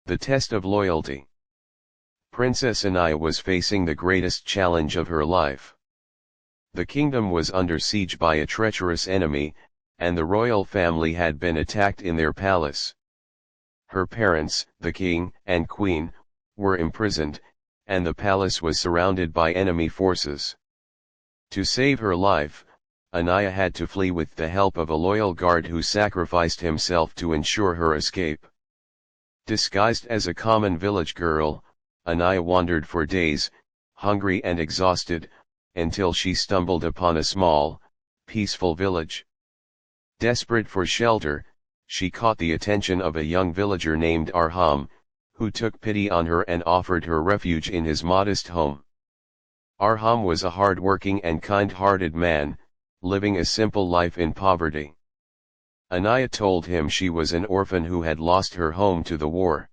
The test of loyalty. Princess Anaya was facing the greatest challenge of her life. The kingdom was under siege by a treacherous enemy, and the royal family had been attacked in their palace. Her parents, the king and queen, were imprisoned, and the palace was surrounded by enemy forces. To save her life, Anaya had to flee with the help of a loyal guard who sacrificed himself to ensure her escape. Disguised as a common village girl, Anaya wandered for days, hungry and exhausted, until she stumbled upon a small, peaceful village. Desperate for shelter, she caught the attention of a young villager named Arham, who took pity on her and offered her refuge in his modest home. Arham was a hard-working and kind-hearted man, living a simple life in poverty. Anaya told him she was an orphan who had lost her home to the war.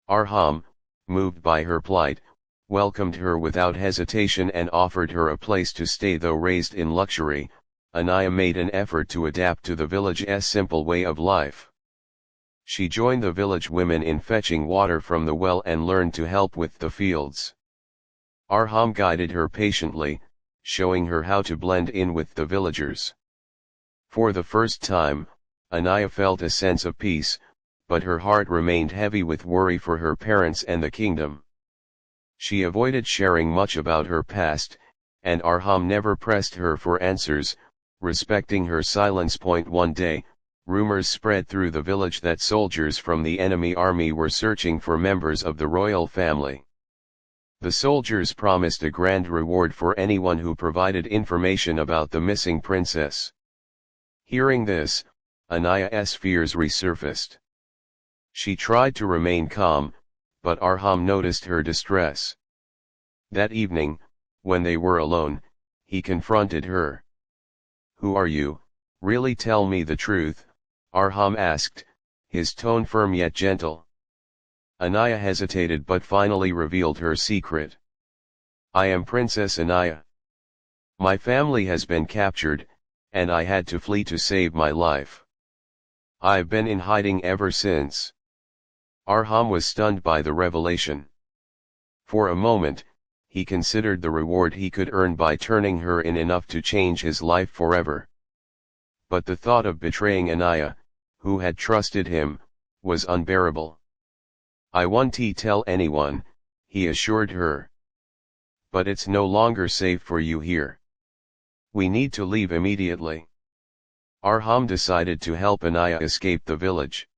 Arham, moved by her plight, welcomed her without hesitation and offered her a place to stay. Though raised in luxury, Anaya made an effort to adapt to the village's simple way of life. She joined the village women in fetching water from the well and learned to help with the fields. Arham guided her patiently, showing her how to blend in with the villagers. For the first time, Anaya felt a sense of peace, but her heart remained heavy with worry for her parents and the kingdom. She avoided sharing much about her past, and Arham never pressed her for answers, respecting her silence. One day, rumors spread through the village that soldiers from the enemy army were searching for members of the royal family. The soldiers promised a grand reward for anyone who provided information about the missing princess. Hearing this, Anaya's fears resurfaced. She tried to remain calm, but Arham noticed her distress. That evening, when they were alone, he confronted her. "Who are you? Really tell me the truth," Arham asked, his tone firm yet gentle. Anaya hesitated but finally revealed her secret. "I am Princess Anaya. My family has been captured, and I had to flee to save my life. I've been in hiding ever since." Arham was stunned by the revelation. For a moment, he considered the reward he could earn by turning her in enough to change his life forever. But the thought of betraying Anaya, who had trusted him, was unbearable. "I won't tell anyone," he assured her. "But it's no longer safe for you here. We need to leave immediately." Arham decided to help Anaya escape the village.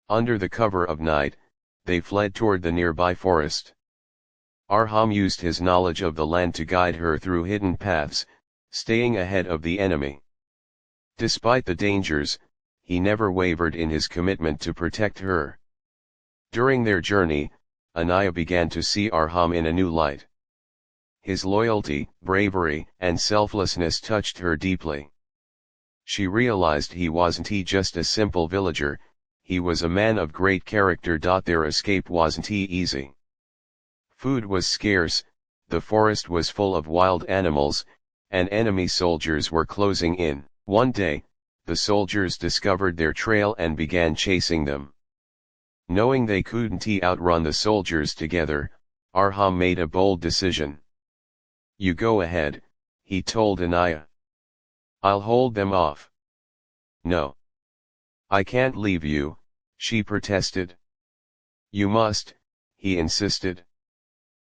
Under the cover of night, they fled toward the nearby forest. Arham used his knowledge of the land to guide her through hidden paths, staying ahead of the enemy. Despite the dangers, he never wavered in his commitment to protect her. During their journey, Anaya began to see Arham in a new light. His loyalty, bravery, and selflessness touched her deeply. She realized he wasn't just a simple villager, he was a man of great character. Their escape wasn't easy. Food was scarce, the forest was full of wild animals, and enemy soldiers were closing in. One day, the soldiers discovered their trail and began chasing them. Knowing they couldn't outrun the soldiers together, Arham made a bold decision. "You go ahead," he told Anaya. "I'll hold them off." "No. I can't leave you," she protested. "You must," he insisted.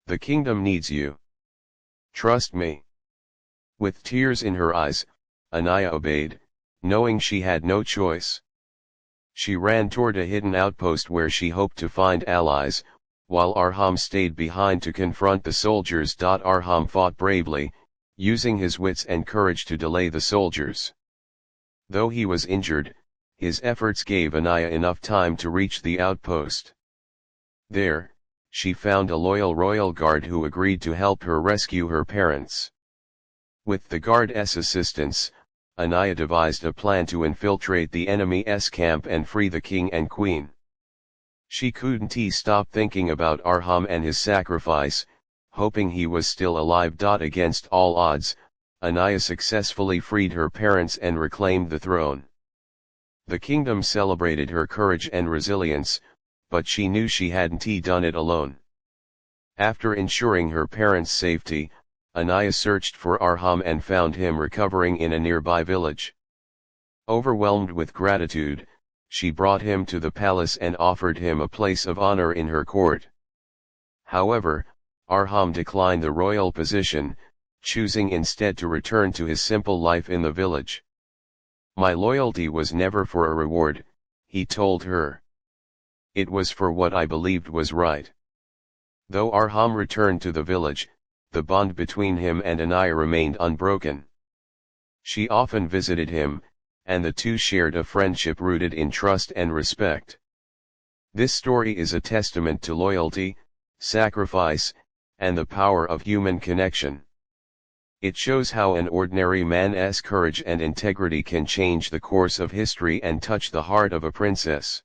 "The kingdom needs you. Trust me." With tears in her eyes, Anaya obeyed, knowing she had no choice. She ran toward a hidden outpost where she hoped to find allies, while Arham stayed behind to confront the soldiers. Arham fought bravely, using his wits and courage to delay the soldiers. Though he was injured, his efforts gave Anaya enough time to reach the outpost. There, she found a loyal royal guard who agreed to help her rescue her parents. With the guard's assistance, Anaya devised a plan to infiltrate the enemy's camp and free the king and queen. She couldn't stop thinking about Arham and his sacrifice, hoping he was still alive. Against all odds, Anaya successfully freed her parents and reclaimed the throne. The kingdom celebrated her courage and resilience, but she knew she hadn't done it alone. After ensuring her parents' safety, Anaya searched for Arham and found him recovering in a nearby village. Overwhelmed with gratitude, she brought him to the palace and offered him a place of honor in her court. However, Arham declined the royal position, choosing instead to return to his simple life in the village. "My loyalty was never for a reward," he told her. "It was for what I believed was right." Though Arham returned to the village, the bond between him and Anaya remained unbroken. She often visited him, and the two shared a friendship rooted in trust and respect. This story is a testament to loyalty, sacrifice, and the power of human connection. It shows how an ordinary man's courage and integrity can change the course of history and touch the heart of a princess.